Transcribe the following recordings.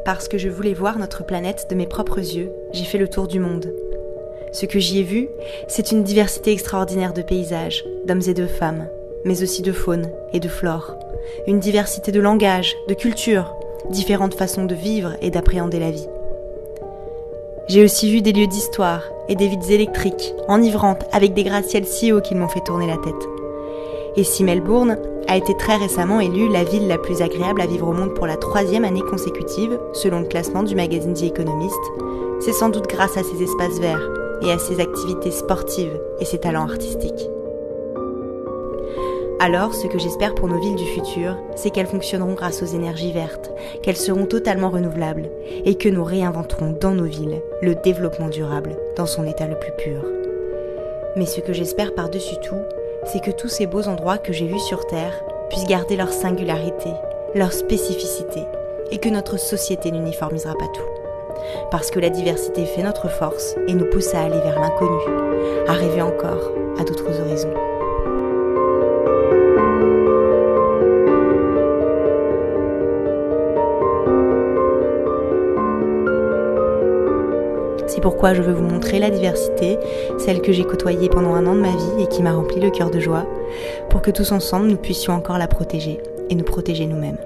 Parce que je voulais voir notre planète de mes propres yeux, j'ai fait le tour du monde. Ce que j'y ai vu, c'est une diversité extraordinaire de paysages, d'hommes et de femmes, mais aussi de faune et de flore. Une diversité de langages, de cultures, différentes façons de vivre et d'appréhender la vie. J'ai aussi vu des lieux d'histoire et des villes électriques, enivrantes, avec des gratte-ciels si hauts qu'ils m'ont fait tourner la tête. Et si Melbourne a été très récemment élue la ville la plus agréable à vivre au monde pour la 3e année consécutive, selon le classement du magazine The Economist, c'est sans doute grâce à ses espaces verts et à ses activités sportives et ses talents artistiques. Alors, ce que j'espère pour nos villes du futur, c'est qu'elles fonctionneront grâce aux énergies vertes, qu'elles seront totalement renouvelables et que nous réinventerons dans nos villes le développement durable dans son état le plus pur. Mais ce que j'espère par-dessus tout, c'est que tous ces beaux endroits que j'ai vus sur Terre puissent garder leur singularité, leur spécificité, et que notre société n'uniformisera pas tout. Parce que la diversité fait notre force et nous pousse à aller vers l'inconnu, à rêver encore à d'autres horizons. C'est pourquoi je veux vous montrer la diversité, celle que j'ai côtoyée pendant 1 an de ma vie et qui m'a rempli le cœur de joie, pour que tous ensemble nous puissions encore la protéger et nous protéger nous-mêmes.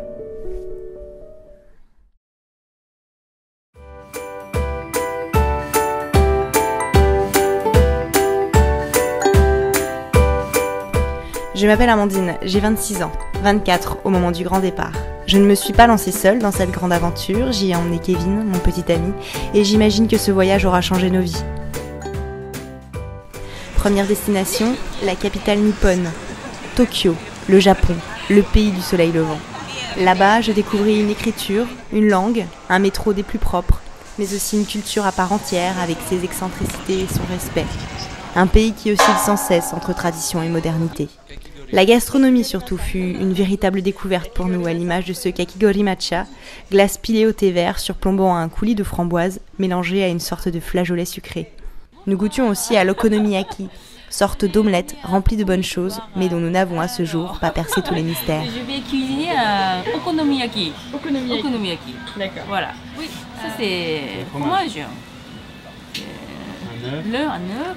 Je m'appelle Amandine, j'ai 26 ans, 24 au moment du grand départ. Je ne me suis pas lancée seule dans cette grande aventure, j'y ai emmené Kevin, mon petit ami, et j'imagine que ce voyage aura changé nos vies. Première destination, la capitale nippone, Tokyo, le Japon, le pays du soleil levant. Là-bas, je découvris une écriture, une langue, un métro des plus propres, mais aussi une culture à part entière avec ses excentricités et son respect. Un pays qui oscille sans cesse entre tradition et modernité. La gastronomie surtout fut une véritable découverte pour nous, à l'image de ce kakigori matcha, glace pilée au thé vert surplombant un coulis de framboise mélangé à une sorte de flageolet sucré. Nous goûtions aussi à l'okonomiyaki, sorte d'omelette remplie de bonnes choses, mais dont nous n'avons à ce jour pas percé tous les mystères. Je vais cuisiner un okonomiyaki. Okonomiyaki. D'accord. Voilà. Oui, ça c'est fromage. Un œuf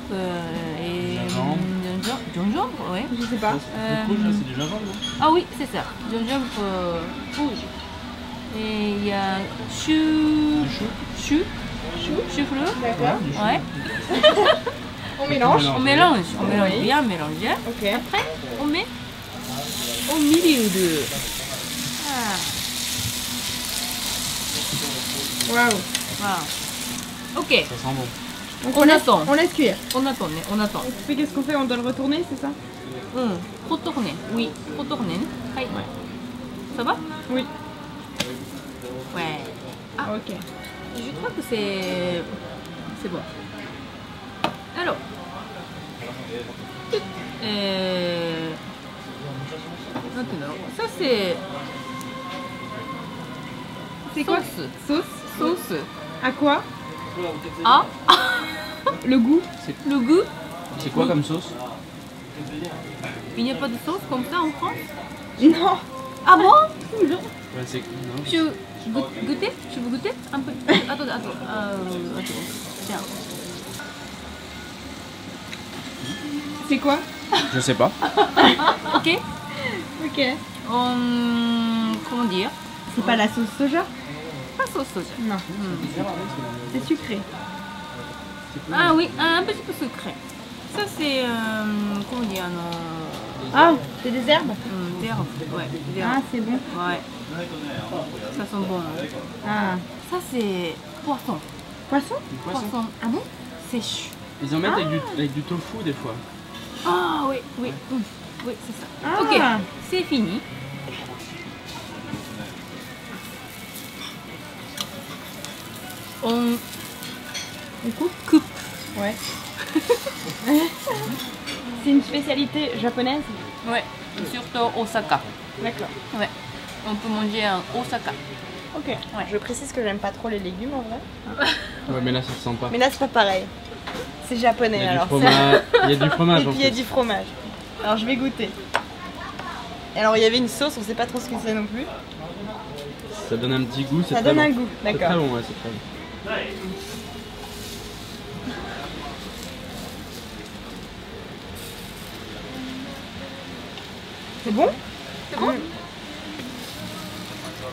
et gingembre, ouais. Je sais pas. Le rouge, là, c'est du gingembre, non? Ah oui, c'est ça. Gingembre rouge. Et il y a chou fleur. D'accord. Ouais. On mélange. On mélange bien mélanger. Ok. Après, on met au milieu de. Ah. Waouh. Voilà. Ok. Ça sent bon. Donc On attend. On laisse cuire. On attend. Puis qu'est-ce qu'on fait? On doit le retourner, c'est ça? Retourner. Oui, retourner. Ouais. Ça va? Oui. Ouais. Ah, Ok. je crois que c'est bon. Alors. Maintenant, ça c'est. C'est quoi? Sauce. Sauce. À quoi? Ah, Le goût. le goût. C'est quoi comme sauce? Il n'y a pas de sauce comme ça en France? Non. Ah bon? Ouais, c'est... Non. Tu veux goûter? Tu veux goûter un peu? Attends. Tiens. C'est quoi? Je sais pas. Ok. Ok. Comment dire? C'est pas la sauce soja? Pas sauce soja. Non. C'est sucré. Ah oui, un petit peu sucré. Ça c'est comment dire Ah, c'est des herbes? des herbes. Ouais, des herbes. Ah, c'est bon. Ouais. Ça sent bon. Ah. Ça c'est poisson. Poisson? Poisson. Ah bon? Sèche. Ils en mettent avec du tofu des fois. Ah oui. Oui, c'est ça. Ah. Ok, c'est fini. On coupe. Ouais. C'est une spécialité japonaise? Ouais, surtout Osaka. D'accord. Ouais, on peut manger en Osaka. Ok. Ouais. Je précise que j'aime pas trop les légumes en vrai. Ouais, mais là, ça se sent pas. Mais là, c'est pas pareil. C'est japonais Il y a alors. du fromage. Il y a du fromage Et en puis il y a plus. du fromage. Alors je vais goûter. Alors il y avait une sauce, on sait pas trop ce que c'est non plus. Ça donne un petit goût, c'est Ça très donne bon. un goût, C'est très d'accord. bon, ouais, c'est très bon. C'est bon? C'est bon?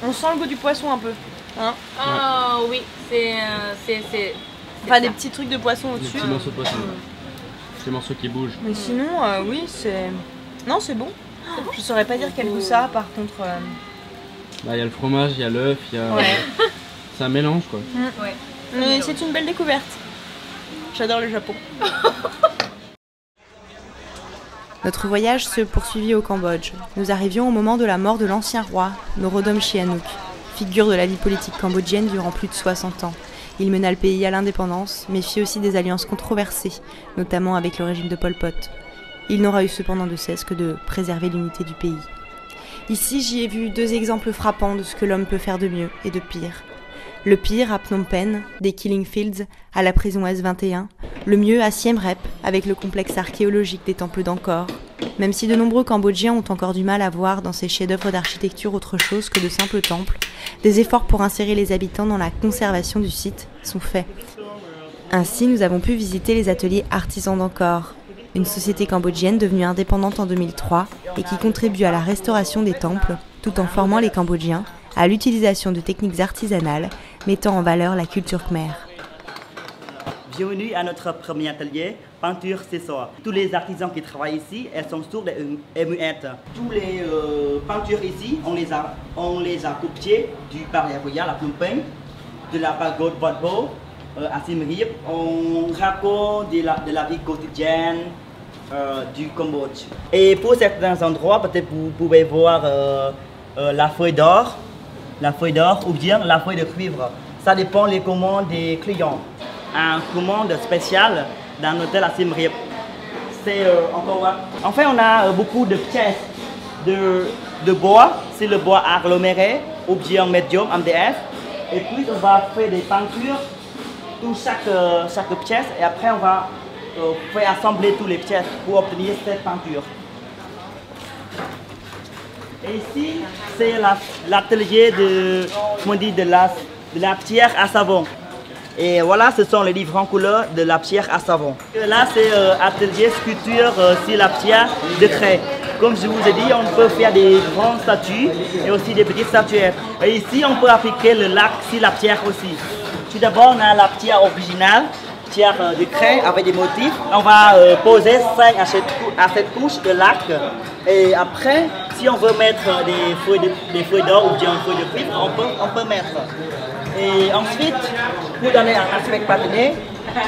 On sent le goût du poisson un peu. Hein? Ah oui, c'est Enfin, des petits trucs de poisson Des au-dessus. petits morceaux de poisson. Des morceaux qui bougent. Mais sinon, oui, c'est... Non, c'est bon. Je saurais pas dire quel goût ça a, par contre. Bah, il y a le fromage, il y a l'œuf, il y a... Ouais. C'est un mélange quoi. Ouais. Mais c'est une belle découverte. J'adore le Japon. Notre voyage se poursuivit au Cambodge. Nous arrivions au moment de la mort de l'ancien roi, Norodom Sihanouk, figure de la vie politique cambodgienne durant plus de 60 ans. Il mena le pays à l'indépendance, mais fit aussi des alliances controversées, notamment avec le régime de Pol Pot. Il n'aura eu cependant de cesse que de préserver l'unité du pays. Ici, j'y ai vu 2 exemples frappants de ce que l'homme peut faire de mieux et de pire. Le pire à Phnom Penh, des Killing Fields, à la prison S21. Le mieux à Siem Reap, avec le complexe archéologique des temples d'Angkor. Même si de nombreux Cambodgiens ont encore du mal à voir dans ces chefs-d'œuvre d'architecture autre chose que de simples temples, des efforts pour insérer les habitants dans la conservation du site sont faits. Ainsi, nous avons pu visiter les ateliers artisans d'Angkor, une société cambodgienne devenue indépendante en 2003 et qui contribue à la restauration des temples tout en formant les Cambodgiens à l'utilisation de techniques artisanales mettant en valeur la culture khmer. Bienvenue à notre premier atelier, peinture César. Tous les artisans qui travaillent ici, elles sont sur les muettes. Tous les peintures ici, on les a copiées du Palais Royal à Phnom Penh, de la pagode Wat Bo à Siem Reap. On raconte de la vie quotidienne du Cambodge. Et pour certains endroits, peut-être vous pouvez voir la feuille d'or ou bien la feuille de cuivre. Ça dépend des commandes des clients. Une commande spéciale d'un hôtel à Siem Reap. C'est en fait, on a beaucoup de pièces de bois. C'est le bois aggloméré ou bien médium MDF. Et puis on va faire des peintures pour chaque pièce. Et après on va faire assembler toutes les pièces pour obtenir cette peinture. Et ici, c'est l'atelier de la pierre à savon. Et voilà, ce sont les différentes couleurs de la pierre à savon. Et là, c'est atelier sculpture sur la pierre de craie. Comme je vous ai dit, on peut faire des grandes statues et aussi des petites statuettes. Et ici, on peut appliquer le lac sur la pierre aussi. Tout d'abord, on a la pierre originale, pierre de craie avec des motifs. On va poser 5 à 7 couches de lac. Et après, si on veut mettre des feuilles d'or ou bien des feuilles de cuivre, on peut mettre. Et ensuite, pour donner un aspect patiné,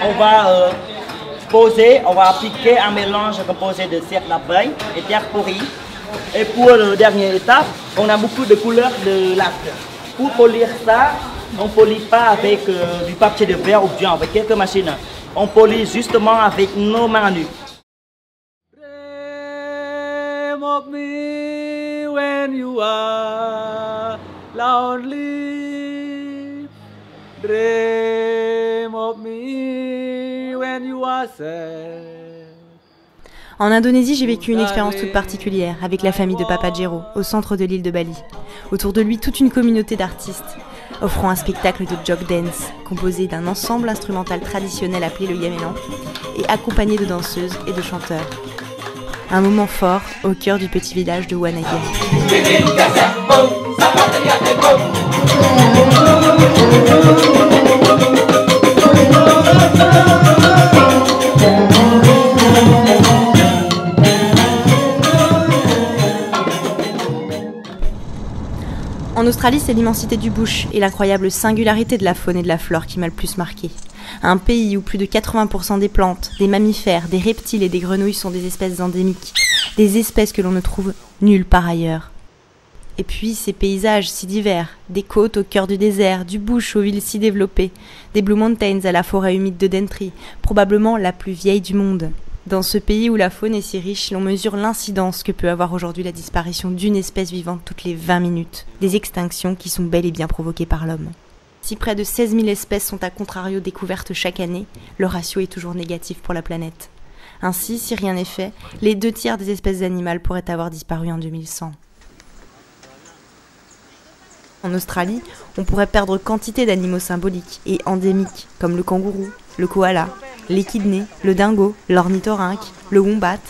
on va appliquer un mélange composé de cire d'abeille et terre pourrie. Et pour la dernière étape, on a beaucoup de couleurs de lac. Pour polir ça, on ne polit pas avec du papier de verre ou bien avec quelques machines. On polit justement avec nos mains nues. When you are lonely, dream of me when you are sad. En Indonésie, j'ai vécu une expérience toute particulière avec la famille de Papa Jero, au centre de l'île de Bali. Autour de lui, toute une communauté d'artistes, offrant un spectacle de jog dance, composé d'un ensemble instrumental traditionnel appelé le yamelan, et accompagné de danseuses et de chanteurs. Un moment fort au cœur du petit village de Wanagiri. En Australie, c'est l'immensité du bush et l'incroyable singularité de la faune et de la flore qui m'a le plus marqué. Un pays où plus de 80% des plantes, des mammifères, des reptiles et des grenouilles sont des espèces endémiques, des espèces que l'on ne trouve nulle part ailleurs. Et puis ces paysages si divers, des côtes au cœur du désert, du bush aux villes si développées, des Blue Mountains à la forêt humide de Daintree, probablement la plus vieille du monde. Dans ce pays où la faune est si riche, l'on mesure l'incidence que peut avoir aujourd'hui la disparition d'une espèce vivante toutes les 20 minutes, des extinctions qui sont bel et bien provoquées par l'homme. Si près de 16 000 espèces sont à contrario découvertes chaque année, le ratio est toujours négatif pour la planète. Ainsi, si rien n'est fait, les 2/3 des espèces animales pourraient avoir disparu en 2100. En Australie, on pourrait perdre quantité d'animaux symboliques et endémiques, comme le kangourou, le koala, l'échidné, le dingo, l'ornithorynque, le wombat.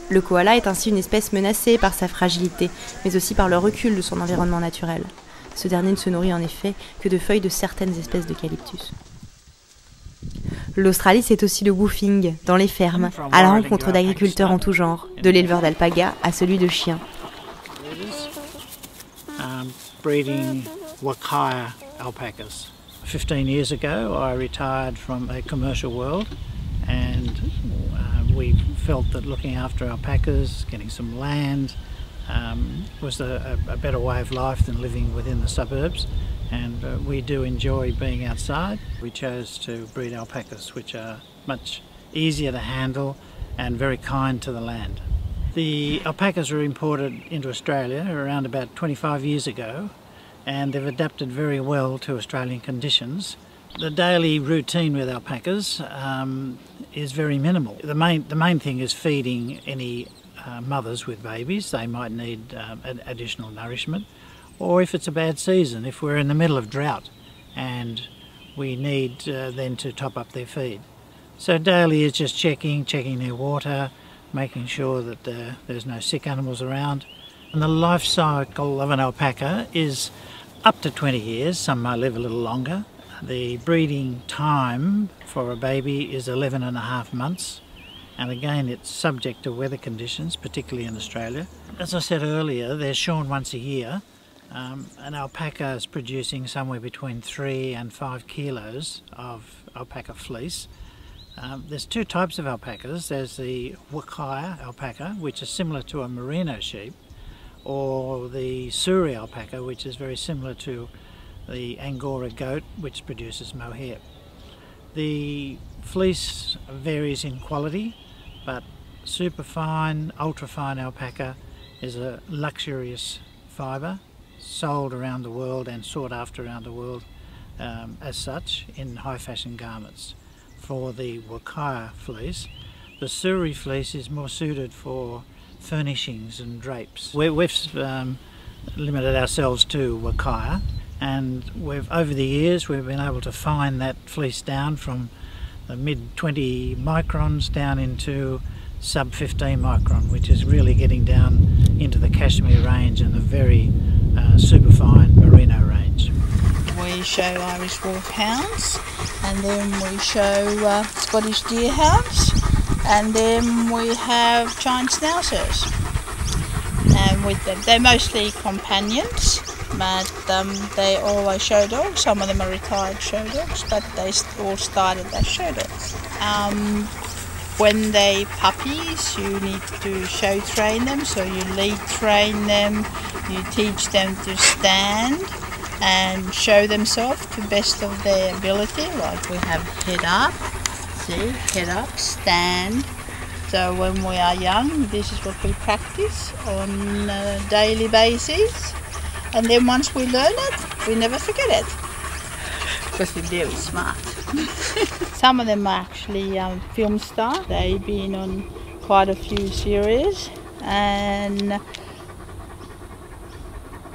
Le koala est ainsi une espèce menacée par sa fragilité, mais aussi par le recul de son environnement naturel. Ce dernier ne se nourrit en effet que de feuilles de certaines espèces d'eucalyptus. L'Australie, c'est aussi le woofing, dans les fermes, à la rencontre d'agriculteurs en tout genre, de l'éleveur d'alpagas à celui de chiens. Breeding Wakaya alpacas. 15 years ago I retired from a commercial world, and we felt that looking after alpacas, getting some land, was a better way of life than living within the suburbs, and we do enjoy being outside. We chose to breed alpacas, which are much easier to handle and very kind to the land. The alpacas were imported into Australia around about 25 years ago, and they've adapted very well to Australian conditions. The daily routine with alpacas is very minimal. The main thing is feeding any mothers with babies. They might need additional nourishment, or if it's a bad season, if we're in the middle of drought and we need then to top up their feed. So daily is just checking their water, making sure that there's no sick animals around. And the life cycle of an alpaca is up to 20 years, some might live a little longer. The breeding time for a baby is 11.5 months, and again it's subject to weather conditions, particularly in Australia. As I said earlier, they're shorn once a year. An alpaca is producing somewhere between 3 and 5 kilos of alpaca fleece. There's two types of alpacas. There's the Wakaya alpaca, which is similar to a merino sheep, or the Suri alpaca, which is very similar to the Angora goat, which produces mohair. The fleece varies in quality, but superfine, ultrafine alpaca is a luxurious fibre, sold around the world and sought after around the world as such in high fashion garments. For the Wakaya fleece, the Suri fleece is more suited for furnishings and drapes. We've limited ourselves to Wakaya, and over the years we've been able to fine that fleece down from the mid 20 microns down into sub 15 micron, which is really getting down into the cashmere range and the very superfine merino range. We show Irish Wolfhounds, and then we show Scottish Deerhounds, and then we have Giant Schnauzers. And with them, they're mostly companions, but they always show dogs. Some of them are retired show dogs, but they all started as show dogs. When they're puppies, you need to show train them, so you lead train them, you teach them to stand and show themselves to the best of their ability. Like we have head up, see, head up, stand. So when we are young, this is what we practice on a daily basis. And then once we learn it, we never forget it, because we're very smart. Some of them are actually film stars. They've been on quite a few series, and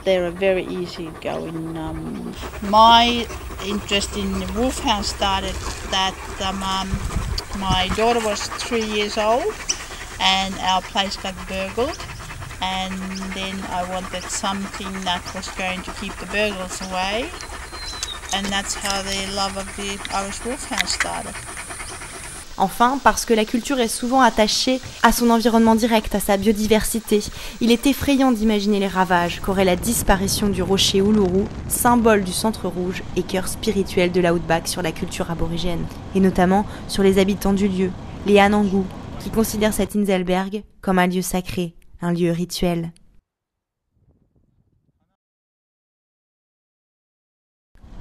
they're a very easy going. My interest in the wolfhound started that my daughter was 3 years old and our place got burgled, and then I wanted something that was going to keep the burglars away, and that's how the love of the Irish Wolfhound started. Enfin, parce que la culture est souvent attachée à son environnement direct, à sa biodiversité, il est effrayant d'imaginer les ravages qu'aurait la disparition du rocher Uluru, symbole du centre rouge et cœur spirituel de l'outback sur la culture aborigène, et notamment sur les habitants du lieu, les Anangu, qui considèrent cet Inselberg comme un lieu sacré, un lieu rituel.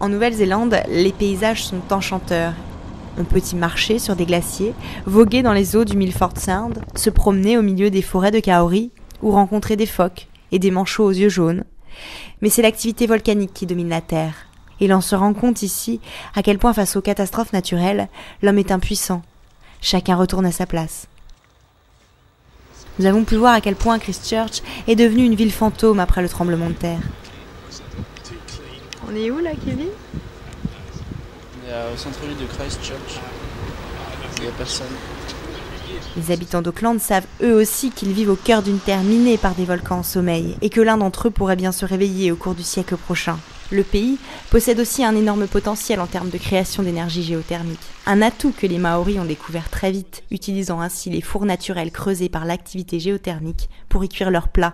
En Nouvelle-Zélande, les paysages sont enchanteurs. On peut y marcher sur des glaciers, voguer dans les eaux du Milford Sound, se promener au milieu des forêts de kauri ou rencontrer des phoques et des manchots aux yeux jaunes. Mais c'est l'activité volcanique qui domine la Terre. Et l'on se rend compte ici à quel point face aux catastrophes naturelles, l'homme est impuissant. Chacun retourne à sa place. Nous avons pu voir à quel point Christchurch est devenue une ville fantôme après le tremblement de terre. On est où là, Kevin? On est au centre-ville de Christchurch. Il n'y a personne. Les habitants d'Auckland savent eux aussi qu'ils vivent au cœur d'une terre minée par des volcans en sommeil et que l'un d'entre eux pourrait bien se réveiller au cours du siècle prochain. Le pays possède aussi un énorme potentiel en termes de création d'énergie géothermique. Un atout que les Maoris ont découvert très vite, utilisant ainsi les fours naturels creusés par l'activité géothermique pour y cuire leurs plats.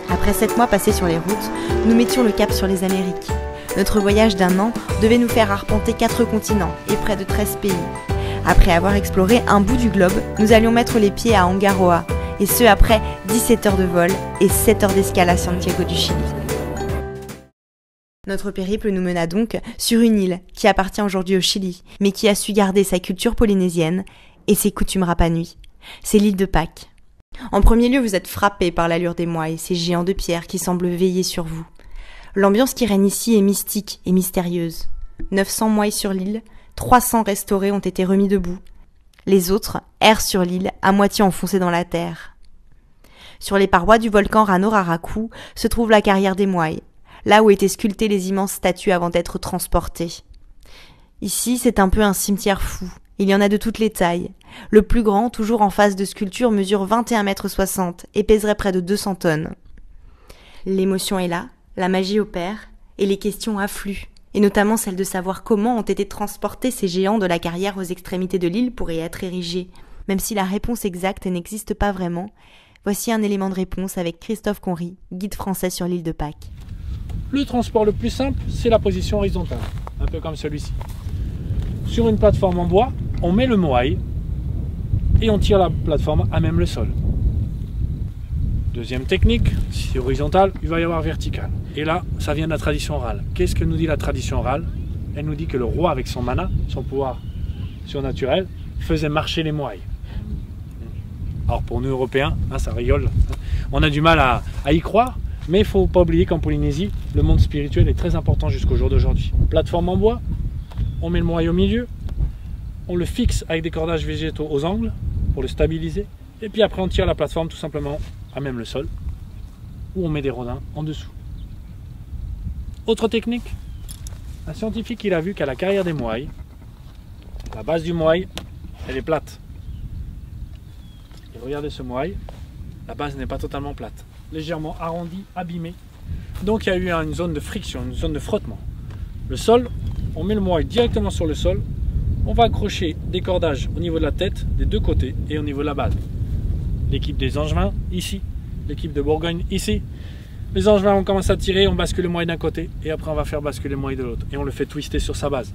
Après 7 mois passés sur les routes, nous mettions le cap sur les Amériques. Notre voyage d'1 an devait nous faire arpenter 4 continents et près de 13 pays. Après avoir exploré un bout du globe, nous allions mettre les pieds à Angaroa, et ce après 17 heures de vol et 7 heures d'escale à Santiago du Chili. Notre périple nous mena donc sur une île qui appartient aujourd'hui au Chili, mais qui a su garder sa culture polynésienne et ses coutumes Rapa Nui. C'est l'île de Pâques. En premier lieu, vous êtes frappé par l'allure des moaïs, ces géants de pierre qui semblent veiller sur vous. L'ambiance qui règne ici est mystique et mystérieuse. 900 moaïs sur l'île, 300 restaurés ont été remis debout. Les autres errent sur l'île, à moitié enfoncés dans la terre. Sur les parois du volcan Rano-Raraku se trouve la carrière des moaïs, là où étaient sculptées les immenses statues avant d'être transportées. Ici, c'est un peu un cimetière fou. Il y en a de toutes les tailles. Le plus grand, toujours en face de sculpture, mesure 21,60 m et pèserait près de 200 tonnes. L'émotion est là, la magie opère, et les questions affluent, et notamment celle de savoir comment ont été transportés ces géants de la carrière aux extrémités de l'île pour y être érigés. Même si la réponse exacte n'existe pas vraiment, voici un élément de réponse avec Christophe Conry, guide français sur l'île de Pâques. Le transport le plus simple, c'est la position horizontale, un peu comme celui-ci. Sur une plateforme en bois, on met le moaï et on tire la plateforme à même le sol. Deuxième technique, si c'est horizontal, il va y avoir vertical. Et là, ça vient de la tradition orale. Qu'est-ce que nous dit la tradition orale? Elle nous dit que le roi, avec son mana, son pouvoir surnaturel, faisait marcher les moaïs. Alors pour nous Européens, ça rigole, on a du mal à y croire, mais il ne faut pas oublier qu'en Polynésie, le monde spirituel est très important jusqu'au jour d'aujourd'hui. Plateforme en bois, on met le moaï au milieu, on le fixe avec des cordages végétaux aux angles pour le stabiliser, et puis après on tire la plateforme tout simplement à même le sol, ou on met des rodins en dessous. Autre technique, un scientifique il a vu qu'à la carrière des moaïs, la base du moaï, elle est plate. Et regardez ce moaï, la base n'est pas totalement plate, légèrement arrondie, abîmée. Donc il y a eu une zone de friction, une zone de frottement. Le sol, on met le moaï directement sur le sol, on va accrocher des cordages au niveau de la tête, des deux côtés et au niveau de la base. L'équipe des Angevins, ici, l'équipe de Bourgogne, ici. Les Angevins, on commence à tirer, on bascule le moaï d'un côté et après on va faire basculer le moaï de l'autre. Et on le fait twister sur sa base,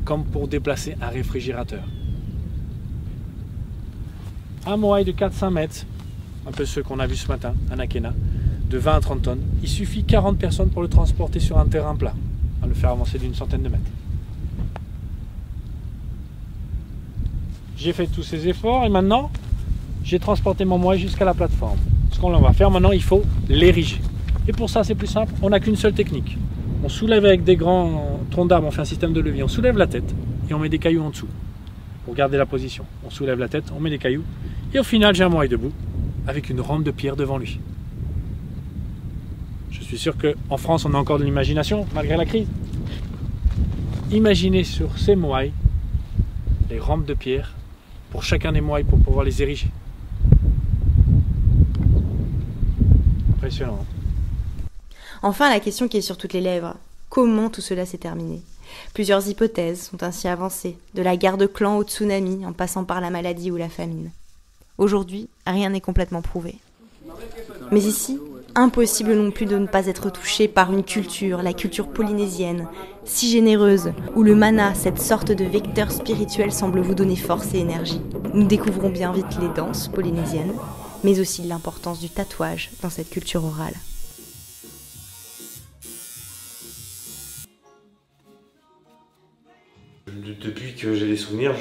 comme pour déplacer un réfrigérateur. Un moaï de 4-5 mètres, un peu ceux qu'on a vu ce matin, un akena, de 20 à 30 tonnes. Il suffit 40 personnes pour le transporter sur un terrain plat, à le faire avancer d'une centaine de mètres. J'ai fait tous ces efforts et maintenant, j'ai transporté mon moaï jusqu'à la plateforme. Ce qu'on va faire maintenant, il faut l'ériger. Et pour ça, c'est plus simple, on n'a qu'une seule technique. On soulève avec des grands troncs d'arbres, on fait un système de levier. On soulève la tête et on met des cailloux en dessous pour garder la position. On soulève la tête, on met des cailloux et au final, j'ai un moaï debout avec une rampe de pierre devant lui. Je suis sûr qu'en France, on a encore de l'imagination malgré la crise. Imaginez sur ces moaïs les rampes de pierre pour chacun des moaïs pour pouvoir les ériger. Impressionnant. Enfin, la question qui est sur toutes les lèvres, comment tout cela s'est terminé? Plusieurs hypothèses sont ainsi avancées, de la guerre de clans au tsunami, en passant par la maladie ou la famine. Aujourd'hui, rien n'est complètement prouvé. Mais ici, impossible non plus de ne pas être touché par une culture, la culture polynésienne, si généreuse, où le mana, cette sorte de vecteur spirituel, semble vous donner force et énergie. Nous découvrons bien vite les danses polynésiennes, mais aussi l'importance du tatouage dans cette culture orale. Depuis que j'ai des souvenirs,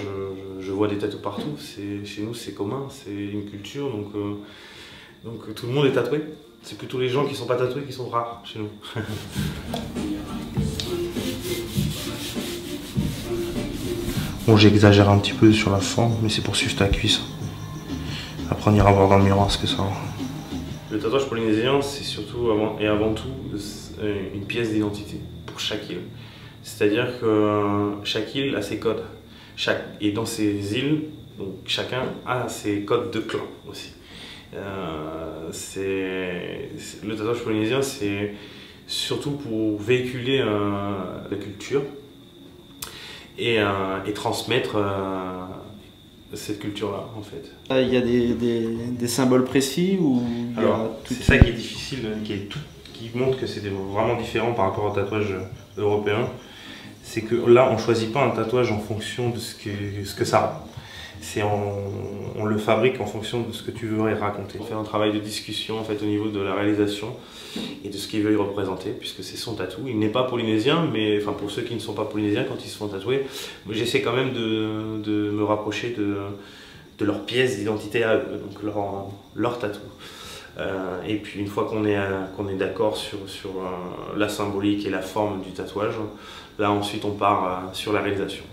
je vois des tatous partout. Chez nous, c'est commun, c'est une culture, donc tout le monde est tatoué. C'est plutôt les gens qui ne sont pas tatoués qui sont rares chez nous. Bon, j'exagère un petit peu sur la forme, mais c'est pour suivre ta cuisse. Après, on ira voir dans le miroir ce que ça va. Le tatouage polynésien, c'est surtout avant tout une pièce d'identité pour chaque île. C'est-à-dire que chaque île a ses codes. Et dans ces îles, donc, chacun a ses codes de clan aussi. Le tatouage polynésien, c'est surtout pour véhiculer la culture et transmettre cette culture-là, en fait. Il y a des symboles précis ou c'est ça qui est difficile, qui montre que c'était vraiment différent par rapport au tatouage européen. C'est que là, on ne choisit pas un tatouage en fonction de ce que ça rend. On le fabrique en fonction de ce que tu veux raconter. On fait un travail de discussion en fait, au niveau de la réalisation et de ce qu'il veut y représenter, puisque c'est son tatou. Il n'est pas polynésien, mais enfin, pour ceux qui ne sont pas polynésiens, quand ils se font tatouer, j'essaie quand même de me rapprocher de leur pièce d'identité à eux, donc leur tatou. Et puis une fois qu'on est d'accord sur la symbolique et la forme du tatouage, là ensuite on part sur la réalisation.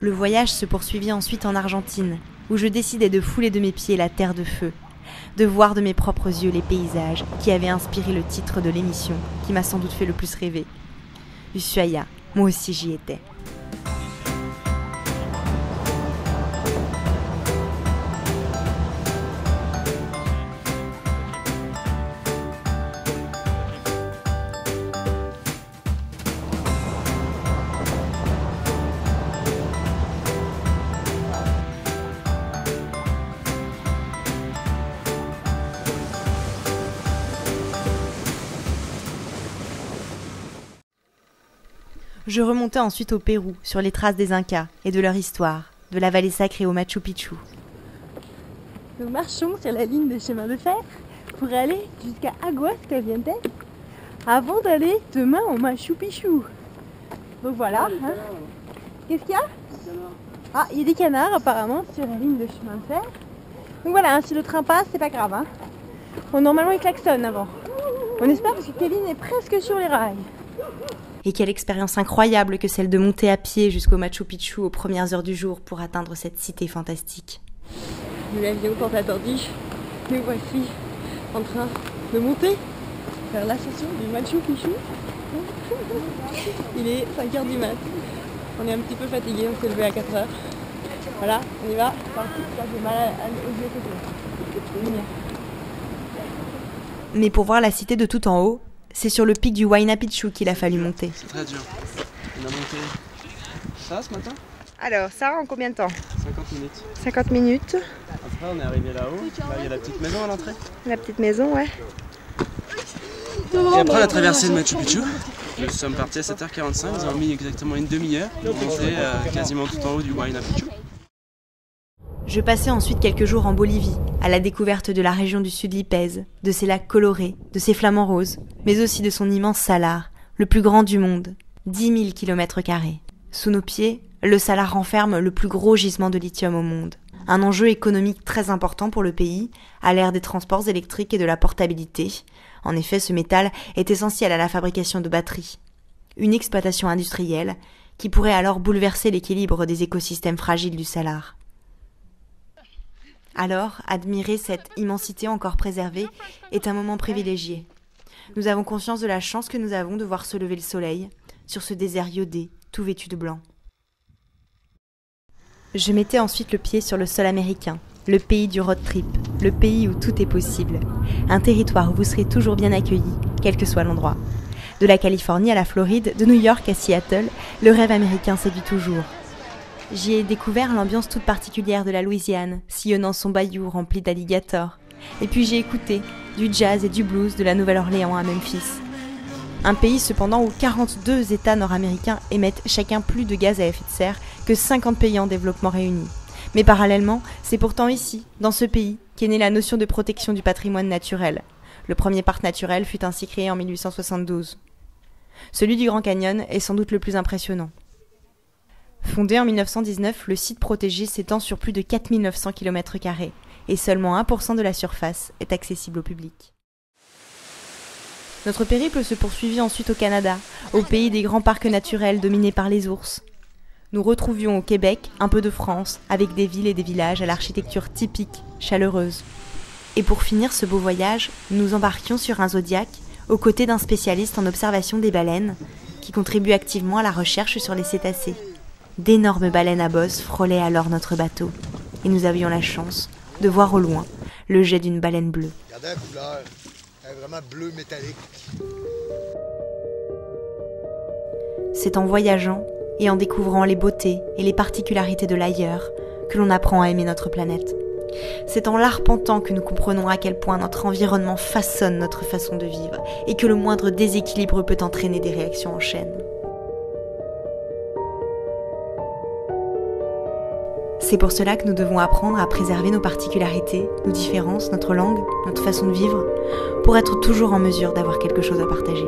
Le voyage se poursuivit ensuite en Argentine, où je décidai de fouler de mes pieds la terre de feu, de voir de mes propres yeux les paysages qui avaient inspiré le titre de l'émission qui m'a sans doute fait le plus rêver. Ushuaia, moi aussi j'y étais. Je remontais ensuite au Pérou, sur les traces des Incas et de leur histoire, de la vallée sacrée au Machu Picchu. Nous marchons sur la ligne de chemin de fer pour aller jusqu'à Aguascalientes avant d'aller demain au Machu Picchu. Donc voilà. Hein. Qu'est-ce qu'il y a? Ah, il y a des canards apparemment sur la ligne de chemin de fer. Donc voilà, hein, si le train passe, c'est pas grave. Hein. Bon, normalement, il klaxonne avant. On espère parce que Kevin est presque sur les rails. Et quelle expérience incroyable que celle de monter à pied jusqu'au Machu Picchu aux premières heures du jour pour atteindre cette cité fantastique. Nous l'avions tant attendu. Nous voici en train de monter vers l'ascension du Machu Picchu. Il est 5h du mat. On est un petit peu fatigué, on s'est levé à 4h. Voilà, on y va. Par contre, ça fait mal aux yeux côté. Mais pour voir la cité de tout en haut, c'est sur le pic du Huayna Picchu qu'il a fallu monter. C'est très dur. On a monté ça ce matin? Alors, ça en combien de temps? 50 minutes. 50 minutes. Après, on est arrivé là-haut. Là, il y a la petite maison à l'entrée. La petite maison, ouais. Et après, on a traversé le Machu Picchu. Nous sommes partis à 7h45. Nous avons mis exactement une demi-heure pour monter quasiment tout en haut du Huayna Picchu. Je passais ensuite quelques jours en Bolivie, à la découverte de la région du sud Lipèze, de ses lacs colorés, de ses flamants roses, mais aussi de son immense salar, le plus grand du monde, 10 000 km². Sous nos pieds, le salar renferme le plus gros gisement de lithium au monde. Un enjeu économique très important pour le pays, à l'ère des transports électriques et de la portabilité. En effet, ce métal est essentiel à la fabrication de batteries. Une exploitation industrielle qui pourrait alors bouleverser l'équilibre des écosystèmes fragiles du salar. Alors, admirer cette immensité encore préservée est un moment privilégié. Nous avons conscience de la chance que nous avons de voir se lever le soleil sur ce désert iodé, tout vêtu de blanc. Je mettais ensuite le pied sur le sol américain, le pays du road trip, le pays où tout est possible. Un territoire où vous serez toujours bien accueillis, quel que soit l'endroit. De la Californie à la Floride, de New York à Seattle, le rêve américain séduit toujours. J'y ai découvert l'ambiance toute particulière de la Louisiane, sillonnant son bayou rempli d'alligators. Et puis j'ai écouté du jazz et du blues de la Nouvelle-Orléans à Memphis. Un pays cependant où 42 États nord-américains émettent chacun plus de gaz à effet de serre que 50 pays en développement réunis. Mais parallèlement, c'est pourtant ici, dans ce pays, qu'est née la notion de protection du patrimoine naturel. Le premier parc naturel fut ainsi créé en 1872. Celui du Grand Canyon est sans doute le plus impressionnant. Fondé en 1919, le site protégé s'étend sur plus de 4900 km² et seulement 1% de la surface est accessible au public. Notre périple se poursuivit ensuite au Canada, au pays des grands parcs naturels dominés par les ours. Nous retrouvions au Québec un peu de France, avec des villes et des villages à l'architecture typique, chaleureuse. Et pour finir ce beau voyage, nous embarquions sur un Zodiac, aux côtés d'un spécialiste en observation des baleines, qui contribue activement à la recherche sur les cétacés. D'énormes baleines à bosse frôlaient alors notre bateau, et nous avions la chance de voir au loin le jet d'une baleine bleue. Regardez la couleur, elle est vraiment bleu métallique. C'est en voyageant et en découvrant les beautés et les particularités de l'ailleurs que l'on apprend à aimer notre planète. C'est en l'arpentant que nous comprenons à quel point notre environnement façonne notre façon de vivre et que le moindre déséquilibre peut entraîner des réactions en chaîne. C'est pour cela que nous devons apprendre à préserver nos particularités, nos différences, notre langue, notre façon de vivre, pour être toujours en mesure d'avoir quelque chose à partager.